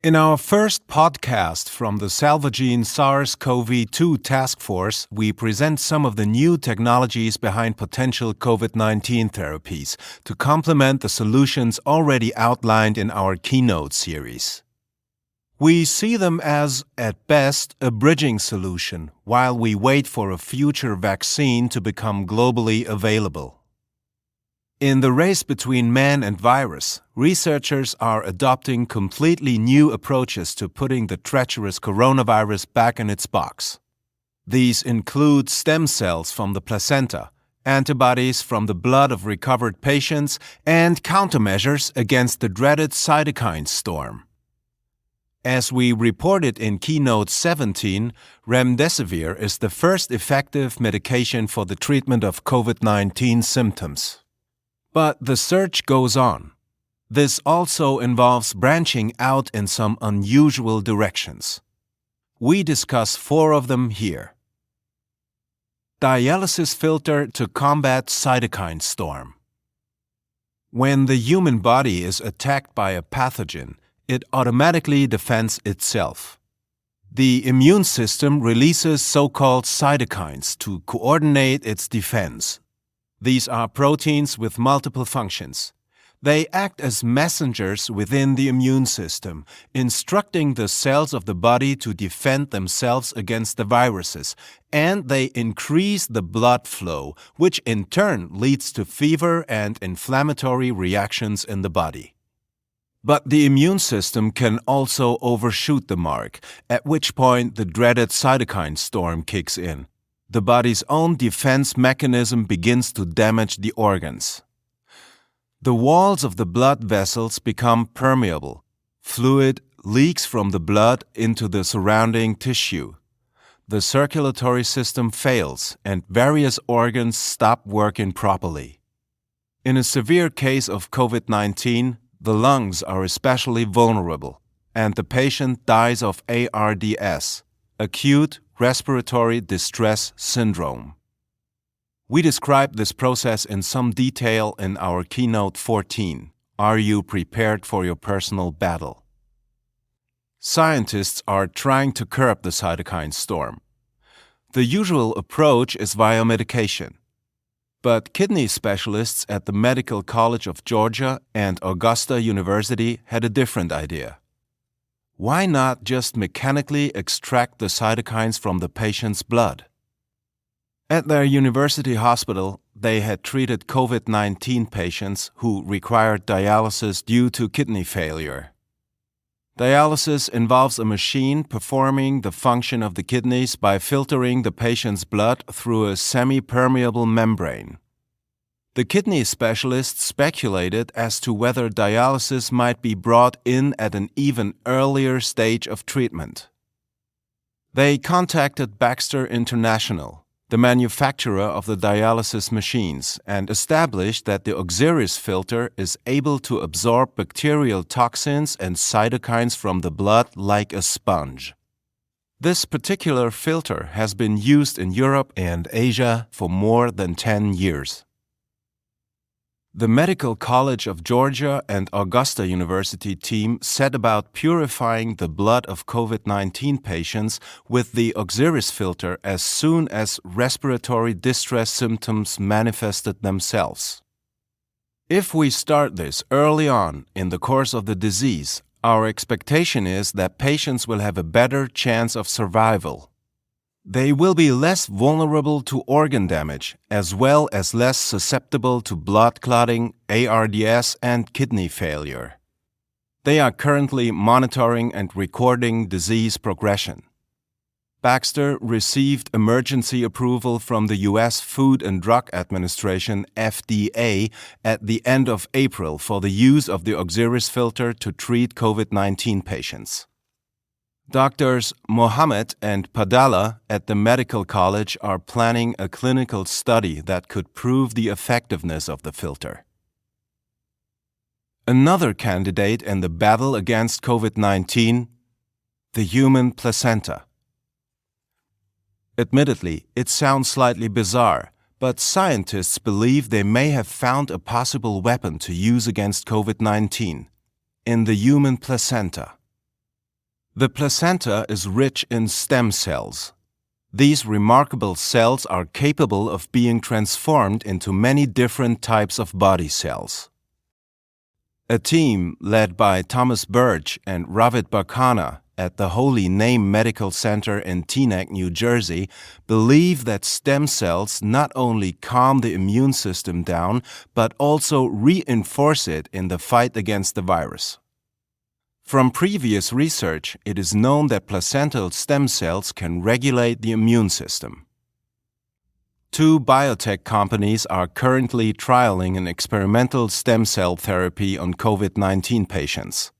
In our first podcast from the Salvagene SARS-CoV-2 Task Force, we present some of the new technologies behind potential COVID-19 therapies to complement the solutions already outlined in our Keynote series. We see them as, at best, a bridging solution while we wait for a future vaccine to become globally available. In the race between man and virus, researchers are adopting completely new approaches to putting the treacherous coronavirus back in its box. These include stem cells from the placenta, antibodies from the blood of recovered patients, and countermeasures against the dreaded cytokine storm. As we reported in Keynote 17, remdesivir is the first effective medication for the treatment of COVID-19 symptoms. But the search goes on. This also involves branching out in some unusual directions. We discuss 4 of them here. Dialysis filter to combat cytokine storm. When the human body is attacked by a pathogen, it automatically defends itself. The immune system releases so-called cytokines to coordinate its defense. These are proteins with multiple functions. They act as messengers within the immune system, instructing the cells of the body to defend themselves against the viruses, and they increase the blood flow, which in turn leads to fever and inflammatory reactions in the body. But the immune system can also overshoot the mark, at which point the dreaded cytokine storm kicks in. The body's own defense mechanism begins to damage the organs. The walls of the blood vessels become permeable. Fluid leaks from the blood into the surrounding tissue. The circulatory system fails, and various organs stop working properly. In a severe case of COVID-19, the lungs are especially vulnerable, and the patient dies of ARDS, acute respiratory distress syndrome. We describe this process in some detail in our Keynote 14, Are You Prepared for Your Personal Battle? Scientists are trying to curb the cytokine storm. The usual approach is via medication. But kidney specialists at the Medical College of Georgia and Augusta University had a different idea. Why not just mechanically extract the cytokines from the patient's blood? At their university hospital, they had treated COVID-19 patients who required dialysis due to kidney failure. Dialysis involves a machine performing the function of the kidneys by filtering the patient's blood through a semi-permeable membrane. The kidney specialists speculated as to whether dialysis might be brought in at an even earlier stage of treatment. They contacted Baxter International, the manufacturer of the dialysis machines, and established that the Oxiris filter is able to absorb bacterial toxins and cytokines from the blood like a sponge. This particular filter has been used in Europe and Asia for more than 10 years. The Medical College of Georgia and Augusta University team set about purifying the blood of COVID-19 patients with the Oxiris filter as soon as respiratory distress symptoms manifested themselves. If we start this early on in the course of the disease, our expectation is that patients will have a better chance of survival. They will be less vulnerable to organ damage, as well as less susceptible to blood clotting, ARDS, and kidney failure. They are currently monitoring and recording disease progression. Baxter received emergency approval from the U.S. Food and Drug Administration, FDA, at the end of April for the use of the Oxiris filter to treat COVID-19 patients. Doctors Mohammed and Padala at the Medical College are planning a clinical study that could prove the effectiveness of the filter. Another candidate in the battle against COVID-19, the human placenta. Admittedly, it sounds slightly bizarre, but scientists believe they may have found a possible weapon to use against COVID-19 in the human placenta. The placenta is rich in stem cells. These remarkable cells are capable of being transformed into many different types of body cells. A team led by Thomas Burge and Ravid Barkana at the Holy Name Medical Center in Teaneck, New Jersey, believe that stem cells not only calm the immune system down, but also reinforce it in the fight against the virus. From previous research, it is known that placental stem cells can regulate the immune system. 2 biotech companies are currently trialing an experimental stem cell therapy on COVID-19 patients.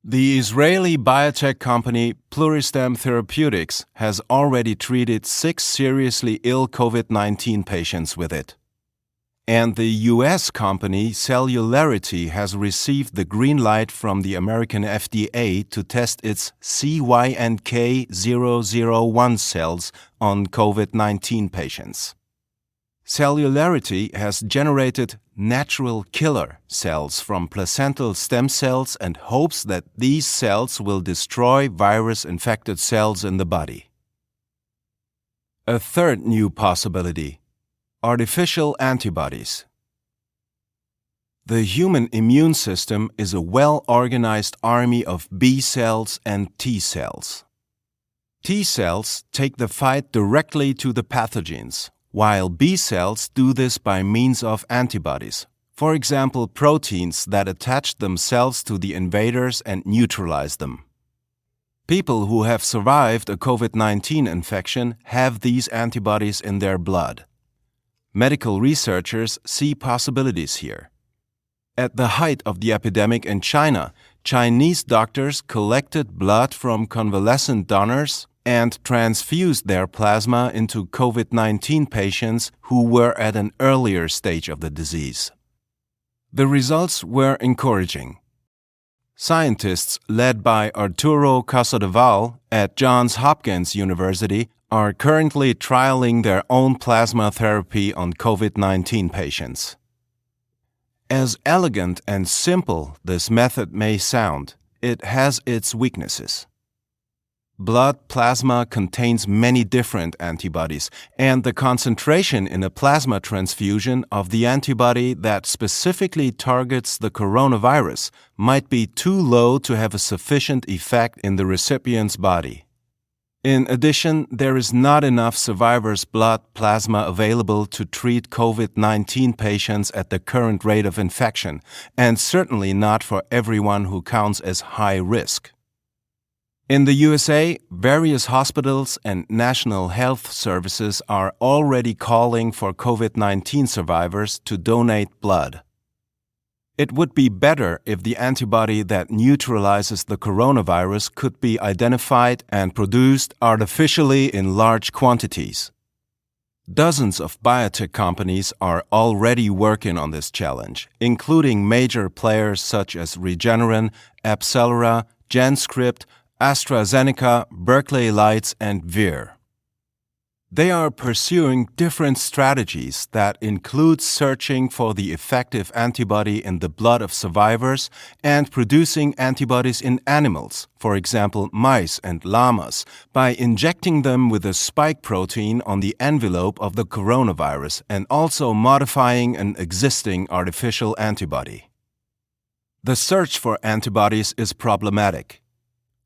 The Israeli biotech company Pluristem Therapeutics has already treated 6 seriously ill COVID-19 patients with it. And the U.S. company Cellularity has received the green light from the American FDA to test its CYNK001 cells on COVID-19 patients. Cellularity has generated natural killer cells from placental stem cells and hopes that these cells will destroy virus-infected cells in the body. A third new possibility: artificial antibodies. The human immune system is a well-organized army of B cells and T cells. T cells take the fight directly to the pathogens, while B cells do this by means of antibodies, for example proteins that attach themselves to the invaders and neutralize them. People who have survived a COVID-19 infection have these antibodies in their blood. Medical researchers see possibilities here. At the height of the epidemic in China, Chinese doctors collected blood from convalescent donors and transfused their plasma into COVID-19 patients who were at an earlier stage of the disease. The results were encouraging. Scientists led by Arturo Casadevall at Johns Hopkins University are currently trialing their own plasma therapy on COVID-19 patients. As elegant and simple this method may sound, it has its weaknesses. Blood plasma contains many different antibodies, and the concentration in a plasma transfusion of the antibody that specifically targets the coronavirus might be too low to have a sufficient effect in the recipient's body. In addition, there is not enough survivors' blood plasma available to treat COVID-19 patients at the current rate of infection, and certainly not for everyone who counts as high risk. In the USA, various hospitals and national health services are already calling for COVID-19 survivors to donate blood. It would be better if the antibody that neutralizes the coronavirus could be identified and produced artificially in large quantities. Dozens of biotech companies are already working on this challenge, including major players such as Regeneron, AbCellera, GenScript, AstraZeneca, Berkeley Lights, and Vir. They are pursuing different strategies that include searching for the effective antibody in the blood of survivors and producing antibodies in animals, for example mice and llamas, by injecting them with a spike protein on the envelope of the coronavirus and also modifying an existing artificial antibody. The search for antibodies is problematic.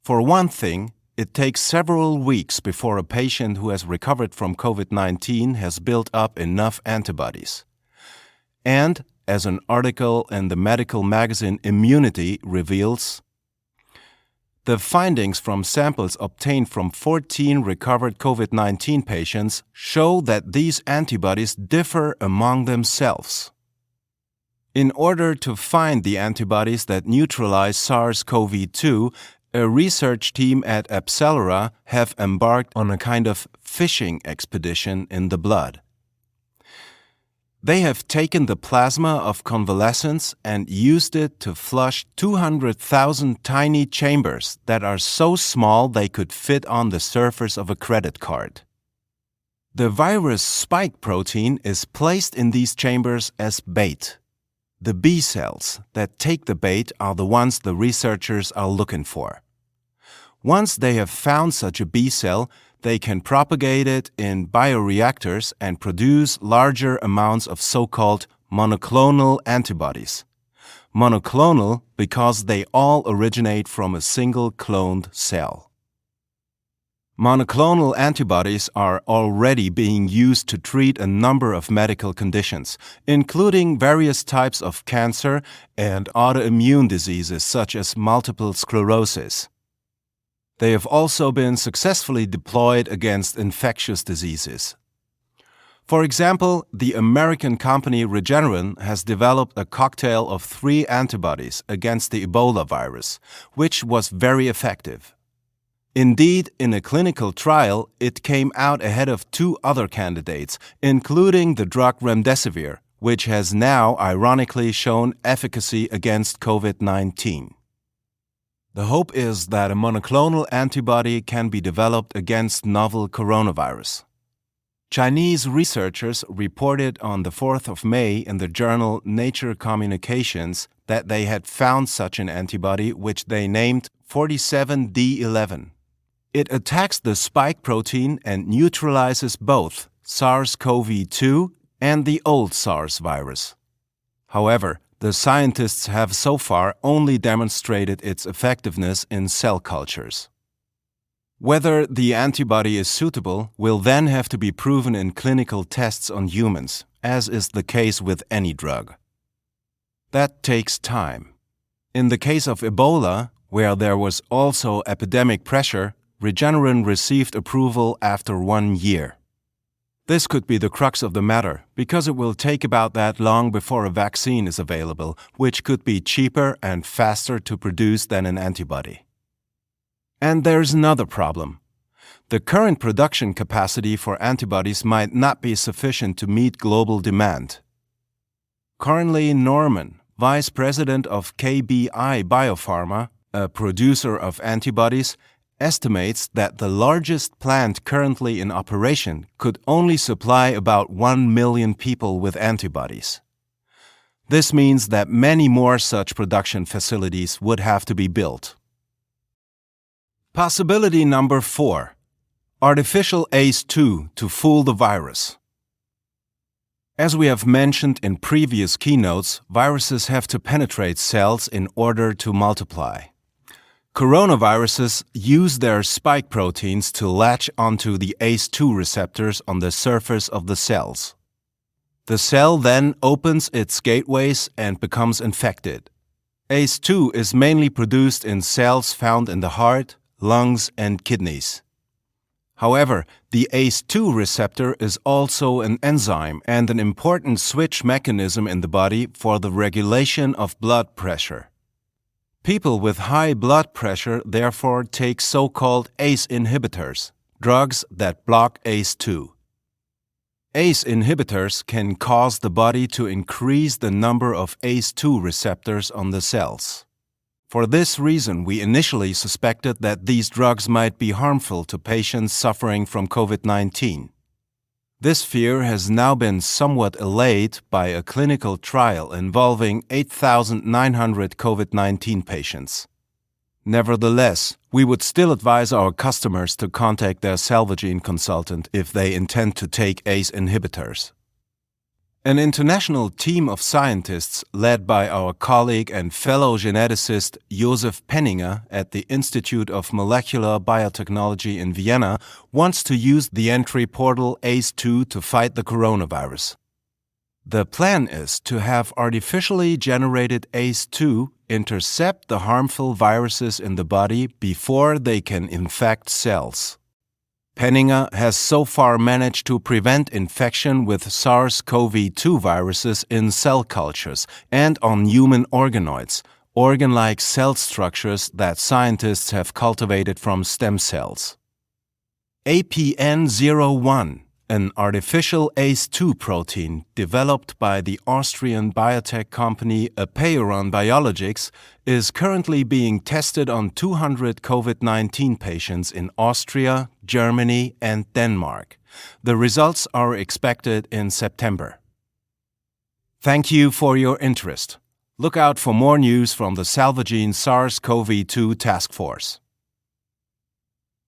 For one thing, it takes several weeks before a patient who has recovered from COVID-19 has built up enough antibodies. And, as an article in the medical magazine Immunity reveals, the findings from samples obtained from 14 recovered COVID-19 patients show that these antibodies differ among themselves. In order to find the antibodies that neutralize SARS-CoV-2, a research team at AbCellera have embarked on a kind of fishing expedition in the blood. They have taken the plasma of convalescents and used it to flush 200,000 tiny chambers that are so small they could fit on the surface of a credit card. The virus spike protein is placed in these chambers as bait. The B cells that take the bait are the ones the researchers are looking for. Once they have found such a B cell, they can propagate it in bioreactors and produce larger amounts of so-called monoclonal antibodies. Monoclonal because they all originate from a single cloned cell. Monoclonal antibodies are already being used to treat a number of medical conditions, including various types of cancer and autoimmune diseases such as multiple sclerosis. They have also been successfully deployed against infectious diseases. For example, the American company Regeneron has developed a cocktail of 3 antibodies against the Ebola virus, which was very effective. Indeed, in a clinical trial, it came out ahead of 2 other candidates, including the drug remdesivir, which has now ironically shown efficacy against COVID-19. The hope is that a monoclonal antibody can be developed against novel coronavirus. Chinese researchers reported on the 4th of May in the journal Nature Communications that they had found such an antibody which they named 47D11. It attacks the spike protein and neutralizes both SARS-CoV-2 and the old SARS virus. However, the scientists have so far only demonstrated its effectiveness in cell cultures. Whether the antibody is suitable will then have to be proven in clinical tests on humans, as is the case with any drug. That takes time. In the case of Ebola, where there was also epidemic pressure, Regeneron received approval after 1 year. This could be the crux of the matter, because it will take about that long before a vaccine is available, which could be cheaper and faster to produce than an antibody. And there's another problem. The current production capacity for antibodies might not be sufficient to meet global demand. Currently, Norman, vice president of KBI Biopharma, a producer of antibodies, estimates that the largest plant currently in operation could only supply about 1 million people with antibodies. This means that many more such production facilities would have to be built. Possibility number 4. Artificial ACE2 to fool the virus. As we have mentioned in previous keynotes, viruses have to penetrate cells in order to multiply. Coronaviruses use their spike proteins to latch onto the ACE2 receptors on the surface of the cells. The cell then opens its gateways and becomes infected. ACE2 is mainly produced in cells found in the heart, lungs, and kidneys. However, the ACE2 receptor is also an enzyme and an important switch mechanism in the body for the regulation of blood pressure. People with high blood pressure therefore take so-called ACE inhibitors, drugs that block ACE2. ACE inhibitors can cause the body to increase the number of ACE2 receptors on the cells. For this reason, we initially suspected that these drugs might be harmful to patients suffering from COVID-19. This fear has now been somewhat allayed by a clinical trial involving 8,900 COVID-19 patients. Nevertheless, we would still advise our customers to contact their Salvagene consultant if they intend to take ACE inhibitors. An international team of scientists led by our colleague and fellow geneticist Josef Penninger at the Institute of Molecular Biotechnology in Vienna wants to use the entry portal ACE2 to fight the coronavirus. The plan is to have artificially generated ACE2 intercept the harmful viruses in the body before they can infect cells. Penninger has so far managed to prevent infection with SARS-CoV-2 viruses in cell cultures and on human organoids, organ-like cell structures that scientists have cultivated from stem cells. APN01, an artificial ACE2 protein developed by the Austrian biotech company Apeiron Biologics, is currently being tested on 200 COVID-19 patients in Austria, Germany, and Denmark. The results are expected in September. Thank you for your interest. Look out for more news from the Salvagene SARS-CoV-2 Task Force.